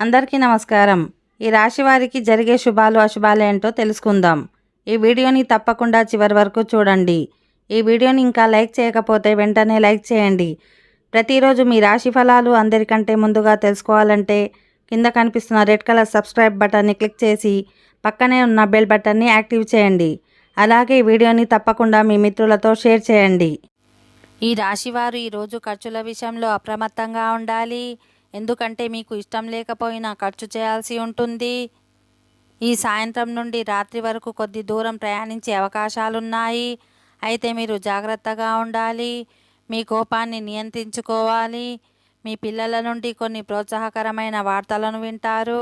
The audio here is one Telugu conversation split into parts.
అందరికీ నమస్కారం. ఈ రాశి వారికి జరిగే శుభాలు అశుభాలు ఏంటో తెలుసుకుందాం. ఈ వీడియోని తప్పకుండా చివరి వరకు చూడండి. ఈ వీడియోని ఇంకా లైక్ చేయకపోతే వెంటనే లైక్ చేయండి. ప్రతిరోజు మీ రాశి ఫలాలు అందరికంటే ముందుగా తెలుసుకోవాలంటే కింద కనిపిస్తున్న రెడ్ కలర్ సబ్స్క్రైబ్ బటన్ని క్లిక్ చేసి పక్కనే ఉన్న బెల్ బటన్ని యాక్టివ్ చేయండి. అలాగే ఈ వీడియోని తప్పకుండా మీ మిత్రులతో షేర్ చేయండి. ఈ రాశివారు ఈరోజు ఖర్చుల విషయంలో అప్రమత్తంగా ఉండాలి. ఎందుకంటే మీకు ఇష్టం లేకపోయినా ఖర్చు చేయాల్సి ఉంటుంది. ఈ సాయంత్రం నుండి రాత్రి వరకు కొద్ది దూరం ప్రయాణించే అవకాశాలున్నాయి. అయితే మీరు జాగ్రత్తగా ఉండాలి. మీ కోపాన్ని నియంత్రించుకోవాలి. మీ పిల్లల నుండి కొన్ని ప్రోత్సాహకరమైన వార్తలను వింటారు.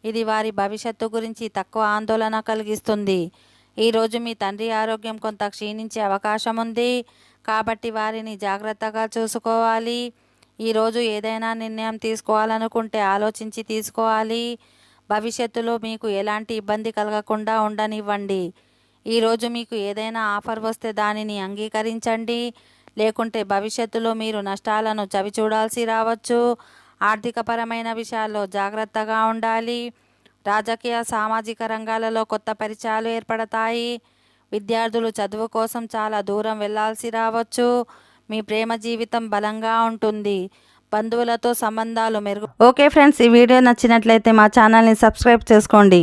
ఇది వారి భవిష్యత్తు గురించి తక్కువ ఆందోళన కలిగిస్తుంది. ఈరోజు మీ తండ్రి ఆరోగ్యం కొంత క్షీణించే అవకాశం ఉంది. కాబట్టి వారిని జాగ్రత్తగా చూసుకోవాలి. ఈరోజు ఏదైనా నిర్ణయం తీసుకోవాలనుకుంటే ఆలోచించి తీసుకోవాలి. భవిష్యత్తులో మీకు ఎలాంటి ఇబ్బంది కలగకుండా ఉండనివ్వండి. ఈరోజు మీకు ఏదైనా ఆఫర్ వస్తే దానిని అంగీకరించండి. లేకుంటే భవిష్యత్తులో మీరు నష్టాలను చవిచూడాల్సి రావచ్చు. ఆర్థికపరమైన విషయాల్లో జాగ్రత్తగా ఉండాలి. రాజకీయ సామాజిక రంగాలలో కొత్త పరిచయాలు ఏర్పడతాయి. విద్యార్థులు చదువు కోసం చాలా దూరం వెళ్ళాల్సి రావచ్చు. మీ ప్రేమ జీవితం బలంగా ఉంటుంది. బంధువులతో సంబంధాలు ఓకే ఫ్రెండ్స్, ఈ వీడియో నచ్చినట్లయితే మా ఛానల్ని సబ్స్క్రైబ్ చేసుకోండి.